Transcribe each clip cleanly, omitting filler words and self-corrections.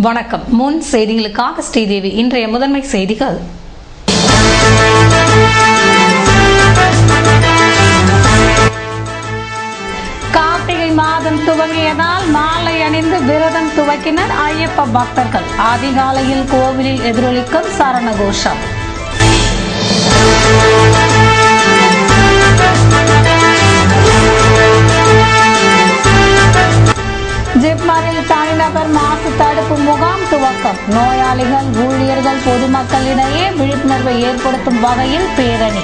வணக்கம். முன் செய்திகளுக்காக ஸ்ரீதேவி. இன்றைய முதன்மை செய்திகள். கார்த்திகை மாதம் துவங்கியதால் மாலை அணிந்து விரதம் துவக்கினர் ஐயப்ப பக்தர்கள். அதிகாலையில் கோவிலில் எதிரொலிக்கும் சரண கோஷம். ஜிப்மரில் தனிநபர் மாசு தடுப்பு முகாம் துவக்கம். நோயாளிகள், ஊழியர்கள், பொதுமக்களிடையே விழிப்புணர்வை ஏற்படுத்தும் வகையில் பேரணி.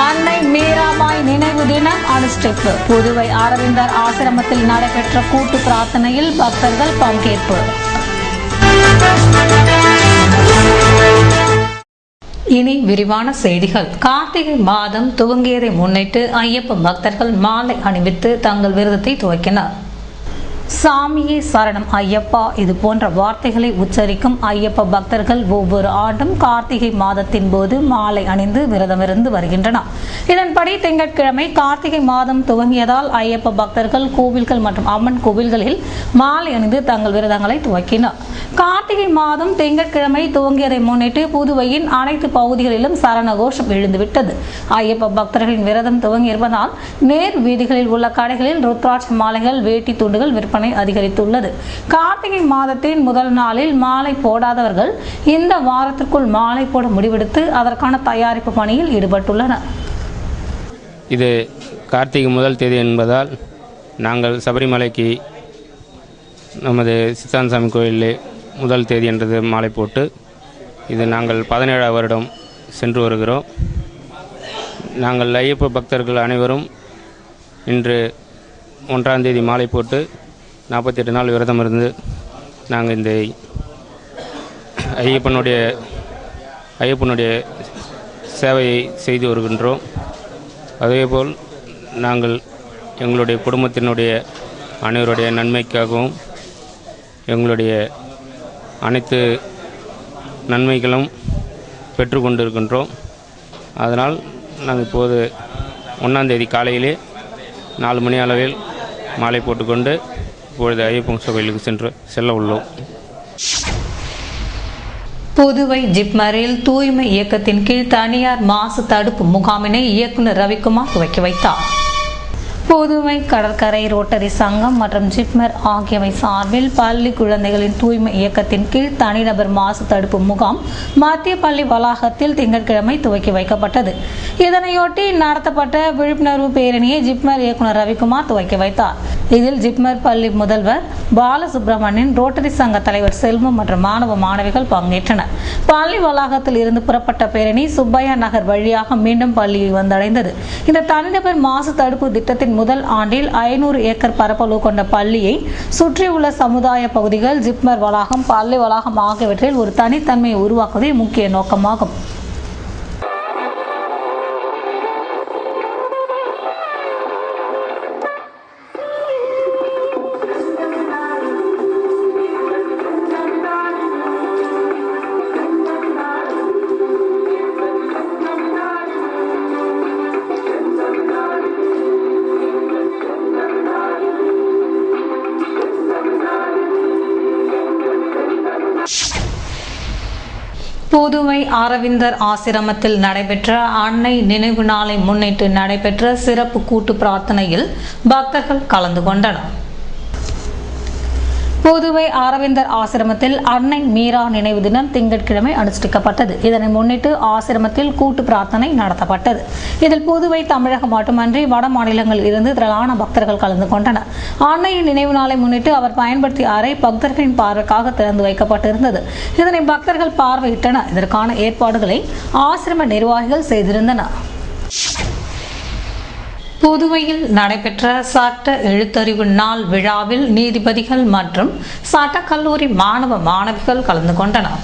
அன்னை மீராபாய் நினைவு தினம் அனுஷ்டிப்பு. புதுவை அரவிந்தர் ஆசிரமத்தில் நடைபெற்ற கூட்டு பிரார்த்தனையில் பக்தர்கள் பங்கேற்பு. இனி விரிவான செய்திகள். கார்த்திகை மாதம் துவங்கியதை முன்னிட்டு ஐயப்ப பக்தர்கள் மாலை அணிவித்து தங்கள் விரதத்தை துவக்கினர். சாமியே சரணம் ஐயப்பா, இது போன்ற வார்த்தைகளை உச்சரிக்கும் ஐயப்ப பக்தர்கள் ஒவ்வொரு ஆண்டும் கார்த்திகை மாதத்தின் போது மாலை அணிந்து விரதமிருந்து வருகின்றனர். இதன்படி திங்கட்கிழமை கார்த்திகை மாதம் துவங்கியதால் ஐயப்ப பக்தர்கள் கோவில்கள் மற்றும் அம்மன் கோவில்களில் மாலை அணிந்து தங்கள் விரதங்களை துவக்கினர். கார்த்திகை மாதம் திங்கட்கிழமை துவங்கியதை முன்னிட்டு புதுவையின் அனைத்து பகுதிகளிலும் சரண கோஷம் எழுந்துவிட்டது. ஐயப்ப பக்தர்களின் விரதம் துவங்கியிருப்பதால் நேர் வீதிகளில் உள்ள கடைகளில் ருத்ராட்ச மாலைகள், வேட்டி துண்டுகள் விற்பனை அதிகரித்துள்ளது. கார்த்திகை மாதத்தின் முதல் நாளில் மாலை போடாதவர்கள் இந்த வாரத்திற்குள் மாலை போட முடிவெடுத்து அதற்கான தயாரிப்பு பணியில் ஈடுபட்டுள்ளனர். இது கார்த்திகை முதல் தேதி என்பதால் நாங்கள் சபரிமலைக்கு நமது சித்தாந்தசாமி கோயிலில் முதல் தேதி என்றது மாலை போட்டு இது நாங்கள் 17ஆவது வருடம் சென்று வருகிறோம். நாங்கள் ஐயப்ப பக்தர்கள் அனைவரும் இன்று 1ஆம் தேதி மாலை போட்டு 48 நாள் விரதம் இருந்து நாங்கள் இந்த ஐயப்பனுடைய சேவையை செய்து வருகின்றோம். அதேபோல் நாங்கள் எங்களுடைய குடும்பத்தினுடைய அனைவருடைய நன்மைக்காகவும் எங்களுடைய அனைத்து நன்மைகளும் பெற்றுக்கொண்டிருக்கின்றோம். அதனால் நாங்கள் இப்போது 1ஆம் தேதி காலையிலே 4 மணி அளவில் மாலை போட்டுக்கொண்டு இப்பொழுது ஐயப்பன் கோயிலுக்கு செல்ல உள்ளோம். புதுவை ஜிப்மரில் தூய்மை இயக்கத்தின் கீழ் தனியார் மாசு தடுப்பு முகாமினை இயக்குநர் ரவிக்குமார் துவக்கி வைத்தார். புதுவை கடற்கரை ரோட்டரி சங்கம் மற்றும் ஜிப்மர் ஆகியவை சார்பில் பள்ளி குழந்தைகளின் தூய்மை இயக்கத்தின் கீழ் தனிநபர் மாசு தடுப்பு முகாம் மத்திய பள்ளி வளாகத்தில் திங்கட்கிழமை துவக்கி வைக்கப்பட்டது. இதனையொட்டி நடத்தப்பட்ட விழிப்புணர்வு பேரணியை ஜிப்மர் இயக்குநர் ரவிக்குமார் துவக்கி வைத்தார். இதில் ஜிப்மர் பள்ளி முதல்வர் பாலசுப்ரமணியன், ரோட்டரி சங்க தலைவர் செல்வம் மற்றும் மாணவ மாணவிகள் பங்கேற்றனர். பள்ளி வளாகத்தில் இருந்து புறப்பட்ட பேரணி சுப்பையா நகர் வழியாக மீண்டும் பள்ளியை வந்தடைந்தது. இந்த தனிநபர் மாசு தடுப்பு திட்டத்தின் முதல் ஆண்டில் 500 ஏக்கர் பரப்பளவு கொண்ட பள்ளியை சுற்றியுள்ள சமுதாய பகுதிகள், ஜிப்மர் வளாகம், பள்ளி வளாகம் ஆகியவற்றில் ஒரு தனித்தன்மையை உருவாக்குவதே முக்கிய நோக்கமாகும். புதுவை அரவிந்தர் ஆசிரமத்தில் நடைபெற்ற அன்னை நினைவு நாளை முன்னிட்டு நடைபெற்ற சிறப்பு கூட்டு பிரார்த்தனையில் பக்தர்கள் கலந்து கொண்டனர். புதுவை அரவிந்தர் ஆசிரமத்தில் அன்னை மீரா நினைவு தினம் திங்கட்கிழமை அனுஷ்டிக்கப்பட்டது. இதனை முன்னிட்டு ஆசிரமத்தில் கூட்டு பிரார்த்தனை நடத்தப்பட்டது. இதில் புதுவை, தமிழகம் மட்டுமன்றி வட மாநிலங்களில் இருந்து திரளான பக்தர்கள் கலந்து கொண்டனர். அன்னையின் நினைவு நாளை முன்னிட்டு அவர் பயன்படுத்திய அறை பக்தர்களின் பார்வைக்காக திறந்து வைக்கப்பட்டிருந்தது. இதனை பக்தர்கள் பார்வையிட்டனர். இதற்கான ஏற்பாடுகளை ஆசிரம நிர்வாகிகள் செய்திருந்தனர். புதுவையில் நடைபெற்ற சட்ட எழுத்தறிவு நாள் விழாவில் நீதிபதிகள் மற்றும் சட்டக்கல்லூரி மாணவ மாணவிகள் கலந்து கொண்டனர்.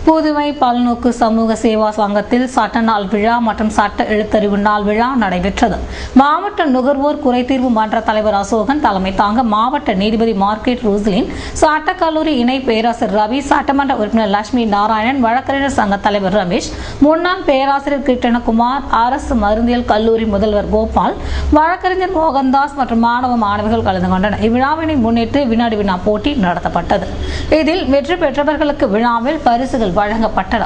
புதுவை பல்நோக்கு சமூக சேவா சங்கத்தில் சட்ட நாள் விழா மற்றும் சட்ட எழுத்தறிவு நாள் விழா நடைபெற்றது. மாவட்ட நுகர்வோர் குறைதீர்வு மன்ற தலைவர் அசோகன் தலைமை தாங்க மாவட்ட நீதிபதி மார்க்கெட் ரோஸ்லின், சட்டக்கல்லூரி இணை பேராசிரியர் ரவி, சட்டமன்ற உறுப்பினர் லட்சுமி நாராயணன், வழக்கறிஞர் சங்க தலைவர் ரமேஷ், முன்னாள் பேராசிரியர் கிருஷ்ணகுமார், அரசு மருந்தியல் கல்லூரி முதல்வர் கோபால், வழக்கறிஞர் மோகன்தாஸ் மற்றும் மாணவர்கள் கலந்து கொண்டனர். இவ்விழாவினை முன்னிட்டு வினாடி வினா போட்டி நடத்தப்பட்டது. இதில் வெற்றி பெற்றவர்களுக்கு விழாவில் பரிசுகள் வழங்கப்பட்டன.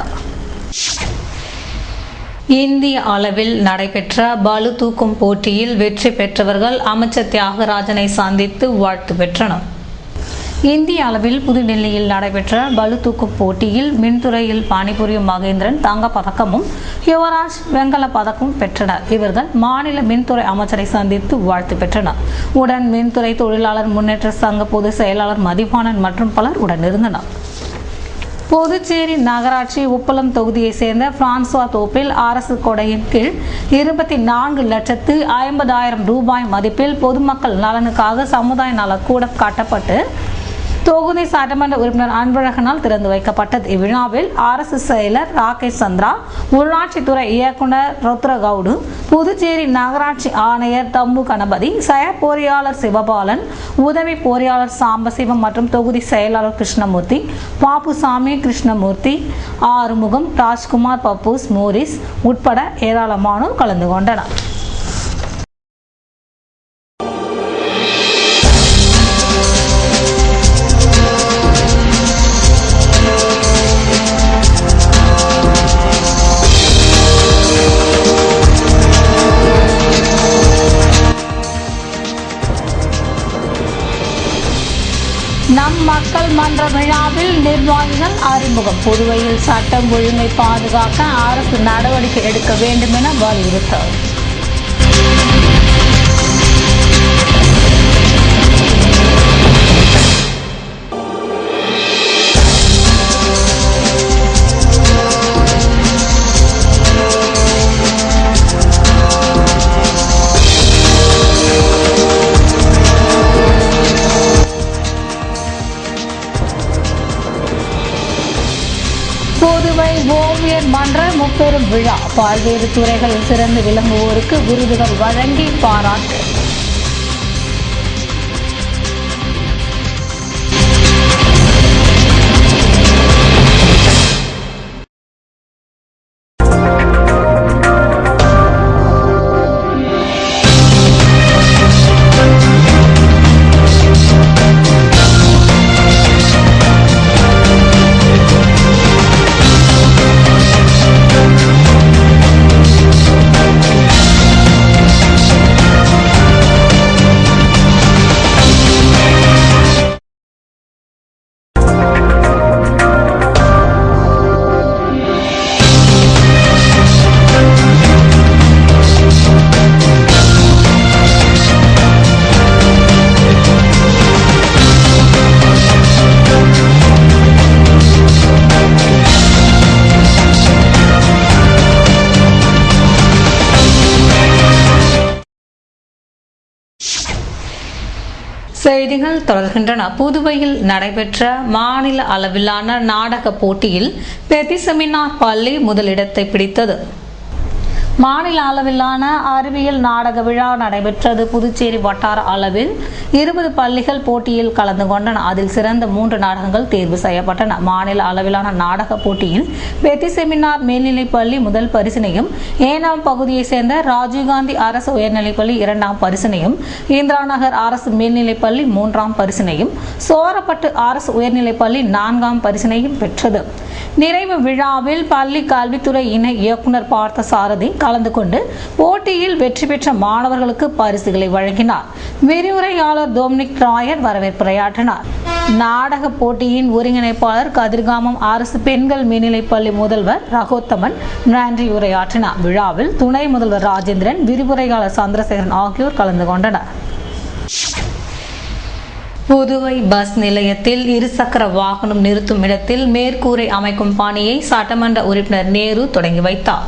இந்திய அளவில் நடைபெற்ற பளு தூக்கும் போட்டியில் வெற்றி பெற்றவர்கள் அமைச்சர் தியாகராஜனை சந்தித்து வாழ்த்து பெற்றனர். இந்திய அளவில் புதுடெல்லியில் நடைபெற்ற பளு தூக்கும் போட்டியில் மின்துறையில் பணிபுரியும் மகேந்திரன் தங்கப் பதக்கமும் யுவராஜ் வெண்கலப் பதக்கமும் பெற்றனர். இவர்கள் மாநில மின்துறை அமைச்சரை சந்தித்து வாழ்த்து பெற்றனர். உடன் மின்துறை தொழிலாளர் முன்னேற்ற சங்க பொதுச் செயலாளர் மதிவாணன் மற்றும் பலர் உடனிருந்தனர். புதுச்சேரி நகராட்சி உப்பளம் தொகுதியை சேர்ந்த பிரான்சுவா தோப்பில் அரசு கொடையின் கீழ் 24,50,000 ரூபாய் மதிப்பில் பொதுமக்கள் நலனுக்காக சமுதாய நல கூடம் கட்டப்பட்டு தொகுதி சட்டமன்ற உறுப்பினர் அன்பழகனால் திறந்து வைக்கப்பட்டது. இவ்விழாவில் அரசு செயலர் ராகேஷ் சந்திரா, உள்ளாட்சித்துறை இயக்குநர் ருத்ரகவுடு, புதுச்சேரி நகராட்சி ஆணையர் தம்பு கணபதி, செயற் பொறியாளர் சிவபாலன், உதவி பொறியாளர் சாம்பசிவம் மற்றும் தொகுதி செயலாளர் கிருஷ்ணமூர்த்தி, பாப்புசாமி, கிருஷ்ணமூர்த்தி, ஆறுமுகம், ராஜ்குமார், பப்பூஸ், மோரிஸ் உட்பட ஏராளமானோர் கலந்து கொண்டனர். நம் மக்கள் மன்ற விழாவில் நிர்வாகிகள் அறிமுகம். புதுவையில் சட்டம் ஒழுங்கை பாதுகாக்க அரசு நடவடிக்கை எடுக்க வேண்டும் என வலியுறுத்தல். புதுவை ஓவியர் மன்ற முப்பெரும் விழா. பல்வேறு துறைகளில் சிறந்து விளங்குவோருக்கு விருதுகள் வழங்கி பாராட்டு. செய்திகள் தொடர்கின்றன. புதுவையில் நடைபெற்ற மாநில அளவிலான நாடக போட்டியில் பெத்தி செமினார் பள்ளி முதலிடத்தை பிடித்தது. மாநில அளவிலான அறிவியல் நாடக விழா நடைபெற்றது. புதுச்சேரி வட்டார அளவில் 20 பள்ளிகள் போட்டியில் கலந்து கொண்டன. அதில் சிறந்த 3 நாடகங்கள் தேர்வு செய்யப்பட்டன. மாநில அளவிலான நாடக போட்டியில் பெத்தி செமினார் மேல்நிலைப்பள்ளி முதல் பரிசினையும், ஏனாம் பகுதியை சேர்ந்த ராஜீவ்காந்தி அரசு உயர்நிலைப்பள்ளி 2ஆம் பரிசினையும், இந்திரா நகர் அரசு மேல்நிலைப்பள்ளி 3ஆம் பரிசினையும், சோரப்பட்டு அரசு உயர்நிலைப்பள்ளி 4ஆம் பரிசினையும் பெற்றது. நிறைவு விழாவில் பள்ளி கல்வித்துறை இணை இயக்குநர் பார்த்த சாரதி கலந்து கொண்டு போட்டியில் வெற்றி பெற்ற மாணவர்களுக்கு பரிசுகளை வழங்கினார். விரிவுரையாளர் டொமினிக் ராயர் வரவேற்புரையாற்றினார். நாடக போட்டியின் ஒருங்கிணைப்பாளர் கதிர்காமம் அரசு பெண்கள் மேல்நிலைப்பள்ளி முதல்வர் ரகோத்தமன் நன்றி உரையாற்றினார். விழாவில் துணை முதல்வர் ராஜேந்திரன், விரிவுரையாளர் சந்திரசேகரன் ஆகியோர் கலந்து கொண்டனர். புதுவை பஸ் நிலையத்தில் இருசக்கர வாகனம் நிறுத்தும் இடத்தில் மேற்கூரை அமைக்கும் பணியை சட்டமன்ற உறுப்பினர் நேரு தொடங்கி வைத்தார்.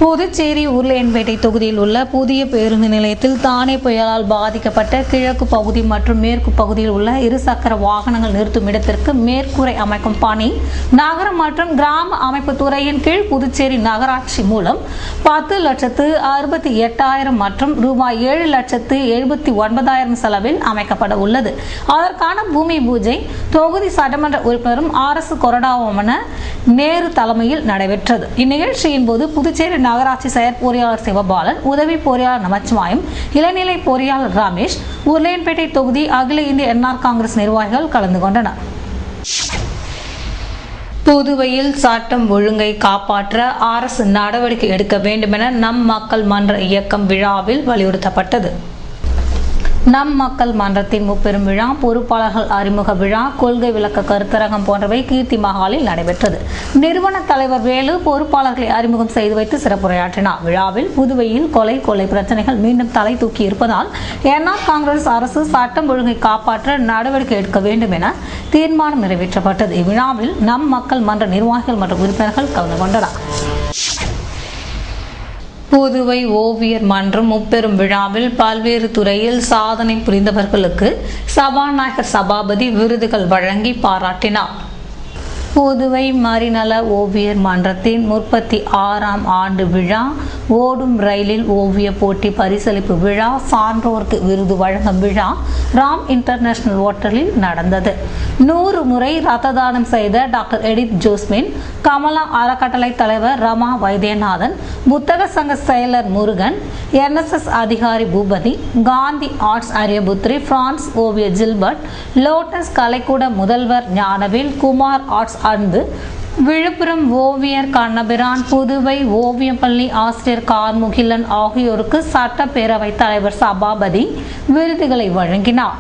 புதுச்சேரி உருளையன்பேட்டை தொகுதியில் உள்ள புதிய பேருந்து நிலையத்தில் தானே புயலால் பாதிக்கப்பட்ட கிழக்கு பகுதி மற்றும் மேற்கு பகுதியில் உள்ள இருசக்கர வாகனங்கள் நிறுத்தும் இடத்திற்கு மேற்கூரை அமைக்கும் பணி நகர மற்றும் கிராம அமைப்பு துறையின் கீழ் புதுச்சேரி நகராட்சி மூலம் 10,68,000 மற்றும் ரூபாய் 7,79,000 செலவில் அமைக்கப்பட உள்ளது. அதற்கான பூமி பூஜை தொகுதி சட்டமன்ற உறுப்பினரும் அரசு கொறடாவுமான நேரு தலைமையில் நடைபெற்றது. இந்நிகழ்ச்சியின் போது புதுச்சேரி நகராட்சி செயற்பொறியாளர் சிவபாலன், உதவி பொறியாளர் நமச்சிவாயம், இளநிலை பொறியாளர் ரமேஷ், உருளையன்பேட்டை தொகுதி அகில இந்திய என்ஆர் காங்கிரஸ் நிர்வாகிகள் கலந்து கொண்டனர். புதுவையில் சட்டம் ஒழுங்கை காப்பாற்ற அரசு நடவடிக்கை எடுக்க வேண்டுமென நம் மக்கள் மன்ற இயக்கம் விழாவில் வலியுறுத்தப்பட்டது. நம் மக்கள் மன்றத்தின் முப்பெரும் விழா, பொறுப்பாளர்கள் அறிமுக விழா, கொள்கை விளக்க கருத்தரங்கம் போன்றவை கீர்த்தி மஹாலில் நடைபெற்றது. நிறுவன தலைவர் வேலு பொறுப்பாளர்களை அறிமுகம் செய்து வைத்து சிறப்புரையாற்றினார். விழாவில் புதுவையில் கொலை பிரச்சனைகள் மீண்டும் தலை தூக்கி இருப்பதால் என்ஆர் காங்கிரஸ் அரசு சட்டம் ஒழுங்கை காப்பாற்ற நடவடிக்கை எடுக்க வேண்டும் என தீர்மானம் நிறைவேற்றப்பட்டது. இவ்விழாவில் நம் மக்கள் மன்ற நிர்வாகிகள் மற்றும் உறுப்பினர்கள் கலந்து கொண்டனர். புதுவை ஓவியர் மன்றம் முப்பெரும் விழாவில் பல்வேறு துறையில் சாதனை புரிந்தவர்களுக்கு சபாநாயகர் சபாபதி விருதுகள் வழங்கி பாராட்டினார். புதுவை மரிநல ஓவியர் மன்றத்தின் 36ஆம் ஆண்டு விழா, ஓடும் ரயிலில் ஓவிய போட்டி பரிசளிப்பு விழா, சான்றோருக்கு விருது வழங்கும் விழா ராம் இன்டர்நேஷனல் ஹோட்டலில் நடந்தது. 100 முறை ரத்த தானம் செய்த டாக்டர் எடித் ஜோஸ்மின், கமலா அறக்கட்டளை தலைவர் ரமா வைத்தியநாதன், புத்தக சங்க செயலர் முருகன், NSS அதிகாரி பூபதி, காந்தி ஆர்ட்ஸ் அரியபுத்ரி, பிரான்ஸ் ஓவிய ஜில்பர்ட், லோட்டஸ் கலைக்கூட முதல்வர் ஞானவேல், குமார் ஆர்ட்ஸ் அன்பு, விழுப்புரம் ஓவியர் கண்ணபிரான், புதுவை ஓவியம் பள்ளி ஆசிரியர் கார்முகிலன் ஆகியோருக்கு சட்டப்பேரவை தலைவர் சபாபதி விருதுகளை வழங்கினார்.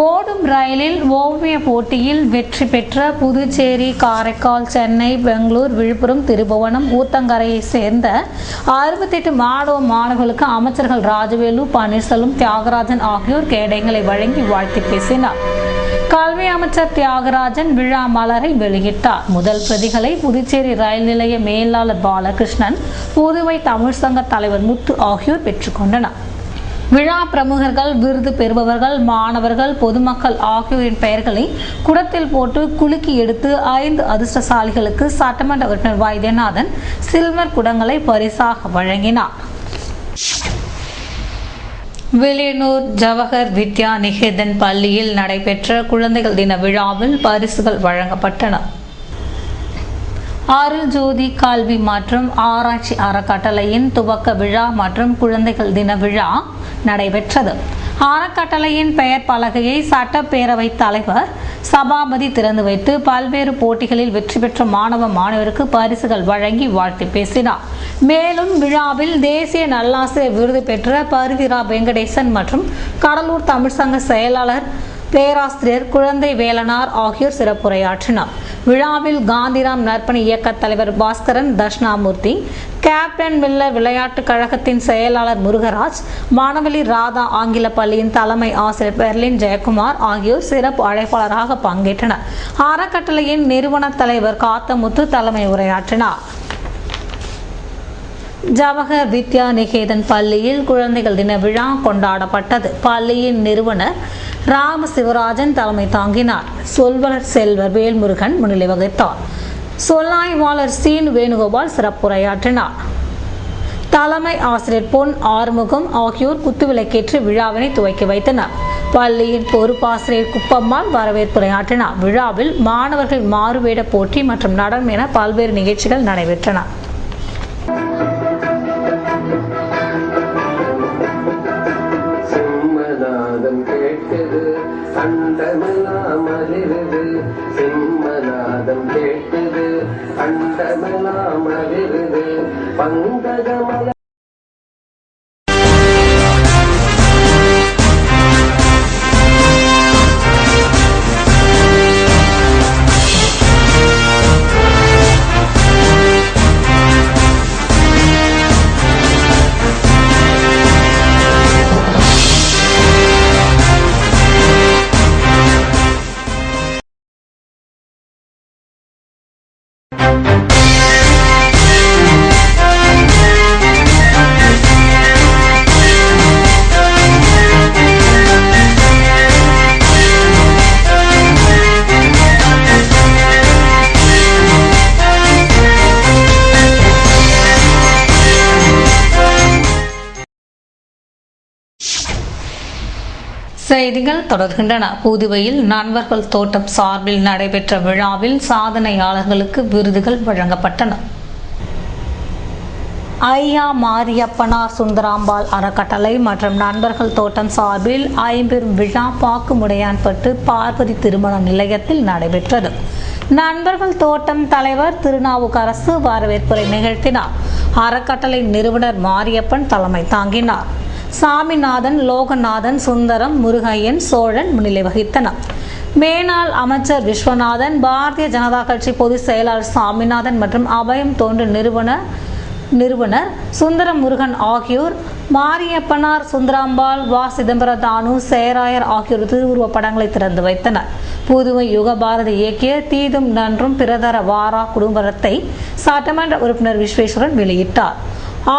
ஓடும் ரயிலில் ஓவிய போட்டியில் வெற்றி பெற்ற புதுச்சேரி, காரைக்கால், சென்னை, பெங்களூர், விழுப்புரம், திருபுவனம், ஊத்தங்கரையை சேர்ந்த 68 மாணவர்களுக்கு அமைச்சர்கள் ராஜவேலு, பன்னீர்செல்வம், தியாகராஜன் ஆகியோர் கேடயங்களை வழங்கி வாழ்த்தி பேசினார். கல்வி அமைச்சர் தியாகராஜன் விழா மலரை வெளியிட்டார். முதல் பிரதிகளை புதுச்சேரி ரயில் நிலைய மேலாளர் பாலகிருஷ்ணன், புதுவை தமிழ் சங்க தலைவர் முத்து ஆகியோர் பெற்றுக்கொண்டனர். விழா பிரமுகர்கள், விருது பெறுபவர்கள், மாணவர்கள், பொதுமக்கள் ஆகியோரின் பெயர்களை குடத்தில் போட்டு குலுக்கி எடுத்து 5 அதிர்ஷ்டசாலிகளுக்கு சட்டமன்ற உறுப்பினர் வைத்தியநாதன் சில்வர் குடங்களை பரிசாக வழங்கினார். வில்லியனூர் ஜவஹர் வித்யா நிகேதன் பள்ளியில் நடைபெற்ற குழந்தைகள் தின விழாவில் பரிசுகள் வழங்கப்பட்டன. அருள் ஜோதி கல்வி மற்றும் ஆராய்ச்சி அறக்கட்டளையின் துவக்க விழா மற்றும் குழந்தைகள் தின விழா நடைபெற்றது. அறக்கட்டளையின் பெயர் பலகையை சட்டப்பேரவை தலைவர் சபாபதி திறந்து வைத்து பல்வேறு போட்டிகளில் வெற்றி பெற்ற மாணவருக்கு பரிசுகள் வழங்கி வாழ்த்தி பேசினார். மேலும் விழாவில் தேசிய நல்லாசிரியர் விருது பெற்ற பரிதிரா வெங்கடேசன் மற்றும் கடலூர் தமிழ்சங்க செயலாளர் பேராசிரியர் குழந்தை வேலனார் ஆகியோர் சிறப்புரையாற்றினார். விழாவில் காந்திராம் நற்பணி இயக்க தலைவர் பாஸ்கரன் தட்சிணாமூர்த்தி, கேப்டன் மில்லர் விளையாட்டுக் கழகத்தின் செயலாளர் முருகராஜ், மாணவலி ராதா ஆங்கில பள்ளியின் தலைமை ஆசிரியர் பெர்லின் ஜெயக்குமார் ஆகியோர் சிறப்பு அழைப்பாளராக பங்கேற்றனர். அறக்கட்டளையின் நிறுவன தலைவர் காத்தமுத்து தலைமை உரையாற்றினார். ஜவஹர் வித்யா நிகேதன் பள்ளியில் குழந்தைகள் தின விழா கொண்டாடப்பட்டது. பள்ளியின் நிறுவனர் ராம சிவராஜன் தலைமை தாங்கினார். சொல்வலர் செல்வர் வேல்முருகன் முன்னிலை வகித்தார். சொல்லாய்வாளர் சீனு வேணுகோபால் சிறப்புரையாற்றினார். தலைமை ஆசிரியர் பொன் ஆறுமுகம் ஆகியோர் குத்துவிளக்கேற்றி விழாவினை துவக்கி வைத்தனர். பள்ளியின் பொறுப்பாசிரியர் குப்பம்மாள் வரவேற்புரையாற்றினார். விழாவில் மாணவர்கள் மாறுவேட போட்டி மற்றும் நடனம் என பல்வேறு நிகழ்ச்சிகள் நடைபெற்றன. அண்டமெல்லாம் அதிருது, சிம்மநாதம் கேட்குது, அண்டமெல்லாம் அதிருது, பங்கஜமல செய்திகள் தொடர்கின்றன. புதுவையில் நண்பர்கள் தோட்டம் சார்பில் நடைபெற்ற விழாவில் சாதனையாளர்களுக்கு விருதுகள் வழங்கப்பட்டன. ஐயா மாரியப்பனார் சுந்தராம்பாள் அறக்கட்டளை மற்றும் நண்பர்கள் தோட்டம் சார்பில் ஐம்பெரும் விழா பாக்குமுடையான்பட்டு பார்வதி திருமண நிலையத்தில் நடைபெற்றது. நண்பர்கள் தோட்டம் தலைவர் திருநாவுக்கரசு வரவேற்புரை நிகழ்த்தினார். அறக்கட்டளை நிறுவனர் மாரியப்பன் தலைமை தாங்கினார். சாமிநாதன், லோகநாதன், சுந்தரம், முருகையன், சோழன் முன்னிலை வகித்தனர். மேனாள் அமைச்சர் விஸ்வநாதன், பாரதிய ஜனதா கட்சி பொதுச் செயலாளர் சாமிநாதன் மற்றும் அபயம் தொண்டு நிறுவனர் சுந்தரம் முருகன் ஆகியோர் மாரியப்பனார் சுந்தராம்பாள், வா சிதம்பரதானு, சேராயர் ஆகியோர் திருவுருவ படங்களை திறந்து வைத்தனர். புதுவை யுகபாரதி இயக்கிய தீதும் நன்றும் பிரதர வாரா குடும்பத்தை சட்டமன்ற உறுப்பினர் விஸ்வேஸ்வரன் வெளியிட்டார்.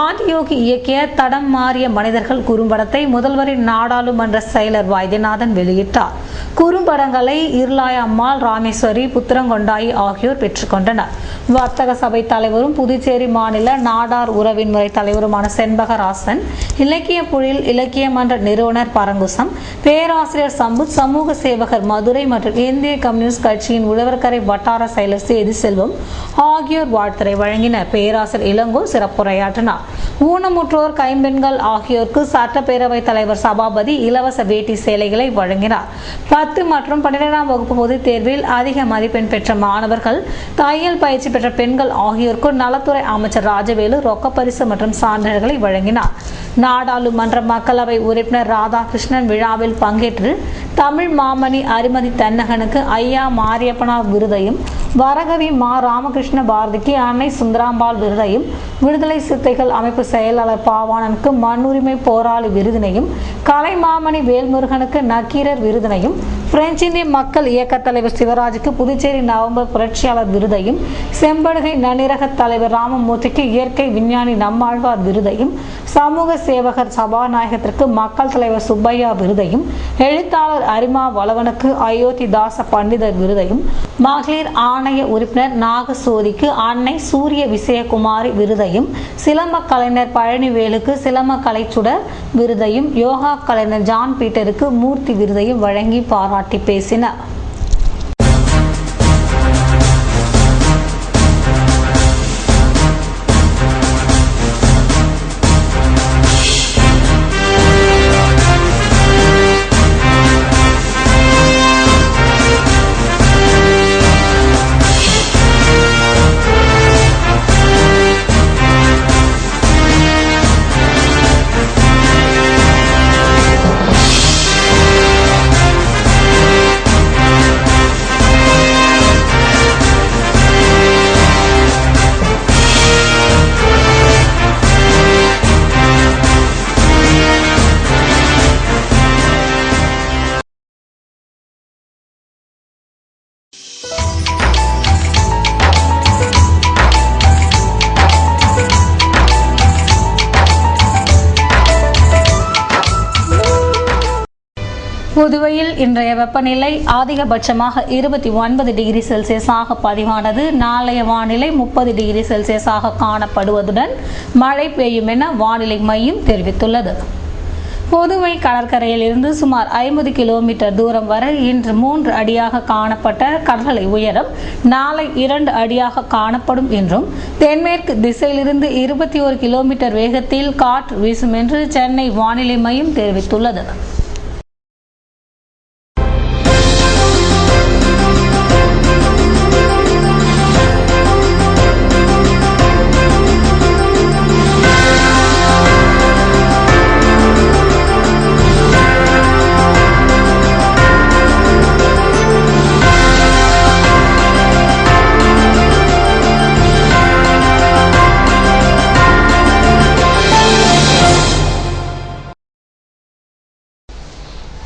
ஆதியோகி இயக்கிய தடம் மாறிய மனிதர்கள் குறும்படத்தை முதல்வரின் நாடாளுமன்ற செயலர் வைத்தியநாதன் வெளியிட்டார். குறும்படங்களை இருளாய அம்மாள், ராமேஸ்வரி, புத்திரங்கொண்டாயி ஆகியோர் பெற்றுக்கொண்டனர். வர்த்தக சபை தலைவரும் புதுச்சேரி மாநில நாடார் உறவின் முறை தலைவருமான செண்பகராசன், இலக்கிய புழில் இலக்கிய மன்ற நிறுவனர் பரங்குசம், பேராசிரியர் சம்புத், சமூக சேவகர் மதுரை மற்றும் இந்திய கம்யூனிஸ்ட் கட்சியின் உழவர்கரை வட்டார செயலர் சேது செல்வம் ஆகியோர் வாழ்த்துரை வழங்கினர். பேராசிரியர் இளங்கோ சிறப்புரையாற்றினார். ஊனமுற்றோர், கைம்பெண்கள் ஆகியோருக்கு சட்டப்பேரவை தலைவர் சபாபதி இலவச வேட்டி சேலைகளை வழங்கினார். 10 மற்றும் 12ஆம் வகுப்பு பொதுத் தேர்வில் அதிக மதிப்பெண் பெற்ற மாணவர்கள், தையல் பயிற்சி பெற்ற பெண்கள் ஆகியோருக்கு நலத்துறை அமைச்சர் ராஜவேலு ரொக்கப்பரிசு மற்றும் சான்றிதழ்களை வழங்கினார். நாடாளுமன்ற மக்களவை உறுப்பினர் ராதாகிருஷ்ணன் விழாவில் பங்கேற்று தமிழ் மாமணி அரிமதி தென்னகனுக்கு ஐயா மாரியப்பனார் விருதையும், வரகவி மா ராமகிருஷ்ண பாரதிக்கு அன்னை சுந்தராம்பாள் விருதையும், விடுதலை சிறுத்தைகள் அமைப்பு செயலாளர் பாவாணனுக்கு மண்ணுரிமை போராளி விருதினையும், கலைமாமணி வேல்முருகனுக்கு நக்கீரர் விருதினையும், பிரெஞ்சு இந்திய மக்கள் இயக்க தலைவர் சிவராஜுக்கு புதுச்சேரி நவம்பர் புரட்சியாளர் விருதையும், செம்படுகை நன்னிரக தலைவர் ராமமூர்த்திக்கு இயற்கை விஞ்ஞானி நம்மாழ்வார் விருதையும், சமூக சேவகர் சபாநாயகத்திற்கு மக்கள் தலைவர் சுப்பையா விருதையும், எழுத்தாளர் அரிமா வளவனுக்கு அயோத்தி தாச பண்டிதர் விருதையும், மகளிர் ஆணைய உறுப்பினர் நாகசோதிக்கு அன்னை சூரிய விசயகுமாரி விருதையும், சிலம்ப கலைஞர் பழனிவேலுக்கு சிலம்ப கலைச்சுடர் விருதையும், யோகா கலைஞர் ஜான் பீட்டருக்கு மூர்த்தி விருதையும் வழங்கி பாராட்டி பேசினார். புதுவையில் இன்றைய வெப்பநிலை அதிகபட்சமாக 29 டிகிரி செல்சியஸாக பதிவானது. நாளைய வானிலை 30 டிகிரி செல்சியஸாக காணப்படுவதுடன் மழை பெய்யும் என வானிலை மையம் தெரிவித்துள்ளது. புதுவை கடற்கரையில் இருந்து சுமார் 50 கிலோமீட்டர் தூரம் வரை இன்று 3 அடியாக காணப்பட்ட கடற்கரை உயரம் நாளை 2 அடியாக காணப்படும் என்றும், தென்மேற்கு திசையிலிருந்து 21 கிலோமீட்டர் வேகத்தில் காற்று வீசும் என்று சென்னை வானிலை மையம் தெரிவித்துள்ளது.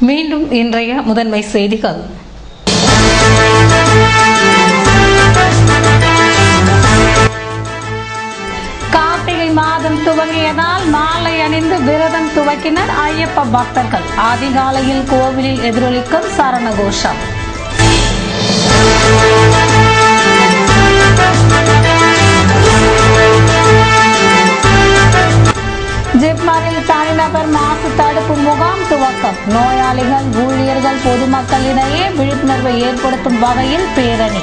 மீண்டும் இன்றைய முதன்மை செய்திகள். கார்த்திகை மாதம் துவங்கியதால் மாலை அணிந்து விரதம் துவக்கினர் ஐயப்ப பக்தர்கள். அதிகாலையில் கோவிலில் எதிரொலிக்கும் சரண கோஷம். ஜிப்மரில் தனிநபர் மாசு தடுப்பு முகாம் துவக்கம். நோயாளிகள், ஊழியர்கள், பொதுமக்களிடையே விழிப்புணர்வை ஏற்படுத்தும் வகையில் பேரணி.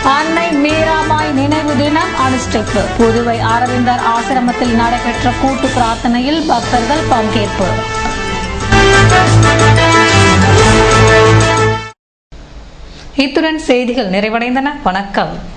அன்னை மீராபாய் நினைவு தினம் அனுஷ்டிப்பு. புதுவை அரவிந்தர் ஆசிரமத்தில் நடைபெற்ற கூட்டு பிரார்த்தனையில் பக்தர்கள் பங்கேற்பு. இத்துடன் செய்திகள் நிறைவடைந்தன. வணக்கம்.